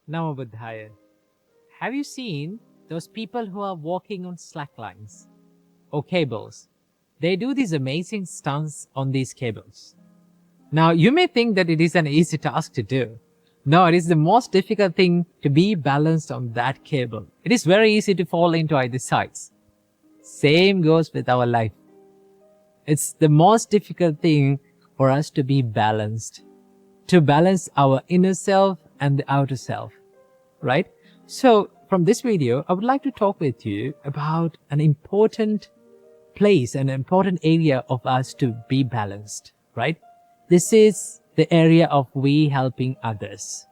Namo Buddhaya. Have you seen those people who are walking on slacklines or cables? They do these amazing stunts on these cables. Now, you may think that it is an easy task to do. No, it is the most difficult thing to be balanced on that cable. It is very easy to fall into either sides. Same goes with our life. It's the most difficult thing for us to be balanced, to balance our inner self and the outer self, right? So from this video, I would like to talk with you about an important place, an important area of us to be balanced, right? This is the area of we helping others.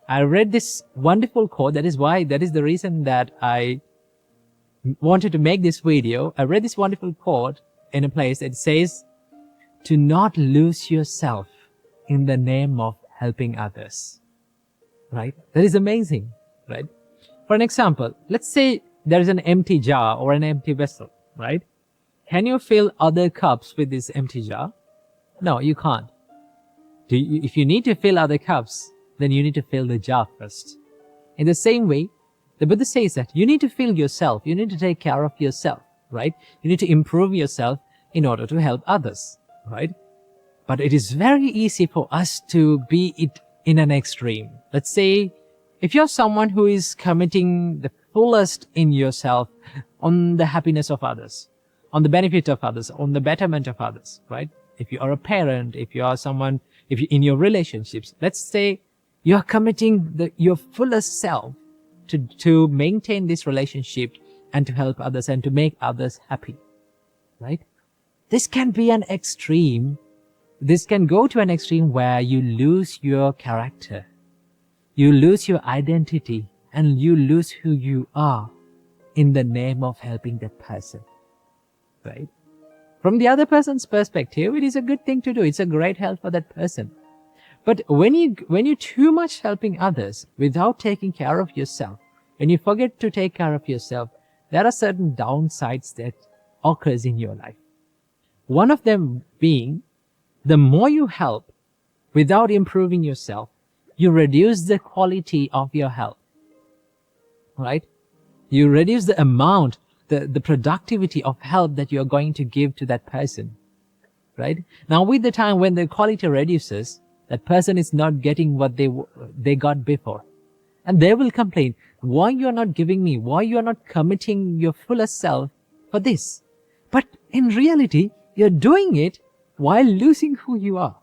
I read this wonderful quote. That is the reason that I wanted to make this video. I read this wonderful quote in a place that says, to not lose yourself in the name of helping others, right? That is amazing, right? For an example, let's say there is an empty jar or an empty vessel, right? Can you fill other cups with this empty jar? No, you can't. If you need to fill other cups, then you need to fill the jar first. In the same way, the Buddha says that you need to fill yourself. You need to take care of yourself, right? You need to improve yourself in order to help others, right? But it is very easy for us to be it in an extreme. Let's say if you're someone who is committing the fullest in yourself on the happiness of others, on the benefit of others, on the betterment of others, right? If you are a parent, if you are someone, if you in your relationships, let's say you are committing your fullest self to maintain this relationship and to help others and to make others happy, right? This can be an extreme. This can go to an extreme where you lose your character, you lose your identity, and you lose who you are in the name of helping that person, right? From the other person's perspective, it is a good thing to do. It's a great help for that person. But when you too much helping others without taking care of yourself, when you forget to take care of yourself, there are certain downsides that occurs in your life. One of them being, the more you help without improving yourself, you reduce the quality of your help, right? You reduce the amount, the productivity of help that you're going to give to that person, right? Now, with the time when the quality reduces, that person is not getting what they got before. And they will complain, why you're not giving me, why you're not committing your fullest self for this. But in reality, you're doing it while losing who you are.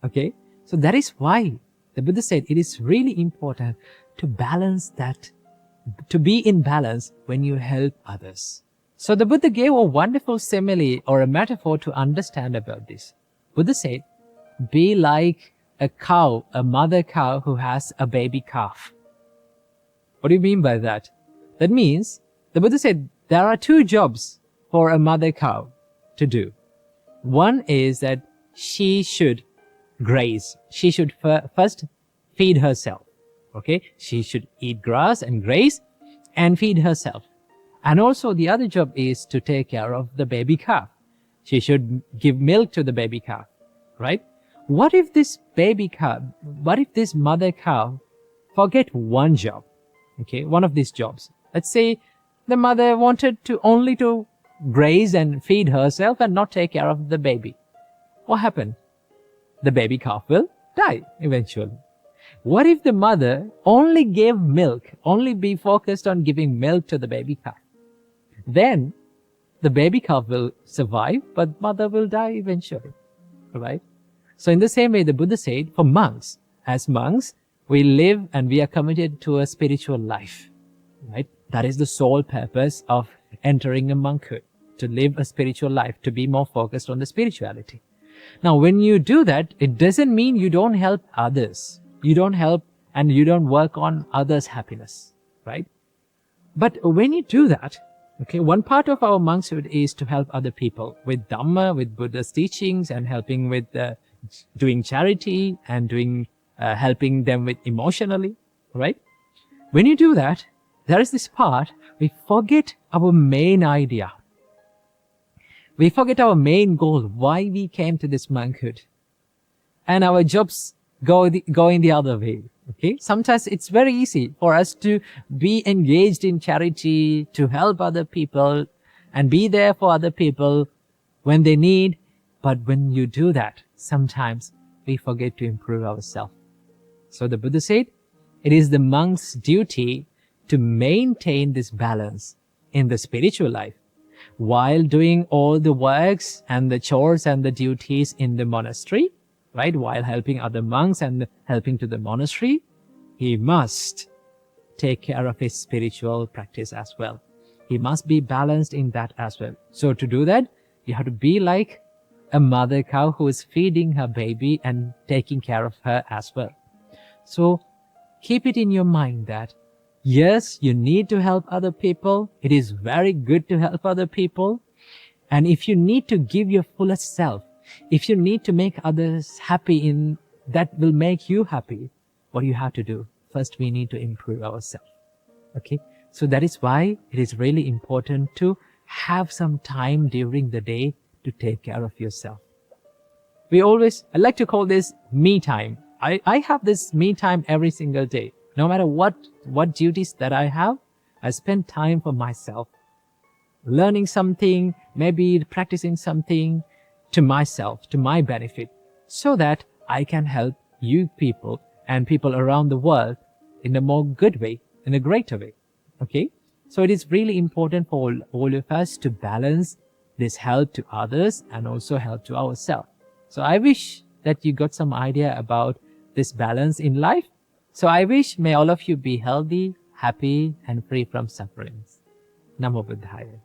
Okay? So that is why the Buddha said it is really important to balance that, to be in balance when you help others. So the Buddha gave a wonderful simile or a metaphor to understand about this. Buddha said, be like a cow, a mother cow who has a baby calf. What do you mean by that? That means, the Buddha said, there are two jobs for a mother cow to do. One is that she should graze. She should first feed herself. Okay? She should eat grass and graze and feed herself. And also the other job is to take care of the baby calf. She should give milk to the baby calf, right? What if this mother cow forget one job? Okay, one of these jobs. Let's say the mother wanted to only to graze and feed herself and not take care of the baby. What happened? The baby calf will die eventually. What if the mother only gave milk, only be focused on giving milk to the baby calf? Then the baby calf will survive, but mother will die eventually, right? So in the same way, the Buddha said, for monks, as monks, we live and we are committed to a spiritual life, right? That is the sole purpose of entering a monkhood, to live a spiritual life, to be more focused on the spirituality. Now, when you do that, it doesn't mean you don't help others. You don't help and you don't work on others' happiness, right? But when you do that, okay, one part of our monkshood is to help other people with Dhamma, with Buddha's teachings, and helping with doing charity and helping them with emotionally, right? When you do that, there is this part, we forget our main idea. We forget our main goal, why we came to this monkhood. And our jobs go in the other way. Okay, sometimes it's very easy for us to be engaged in charity, to help other people and be there for other people when they need. But when you do that, sometimes we forget to improve ourselves. So the Buddha said, it is the monk's duty to maintain this balance in the spiritual life while doing all the works and the chores and the duties in the monastery, right? While helping other monks and helping to the monastery, he must take care of his spiritual practice as well. He must be balanced in that as well. So to do that, you have to be like a mother cow who is feeding her baby and taking care of her as well. So keep it in your mind that yes, you need to help other people. It is very good to help other people. And if you need to give your fullest self, if you need to make others happy that will make you happy, what do you have to do? First, we need to improve ourselves. Okay. So that is why it is really important to have some time during the day to take care of yourself. I like to call this me time. I have this me time every single day. No matter what duties that I have, I spend time for myself. Learning something, maybe practicing something to myself, to my benefit, so that I can help you people and people around the world in a more good way, in a greater way. Okay? So it is really important for all of us to balance this help to others and also help to ourselves. So I wish that you got some idea about this balance in life. So I wish may all of you be healthy, happy, and free from sufferings. Namo Buddhaya.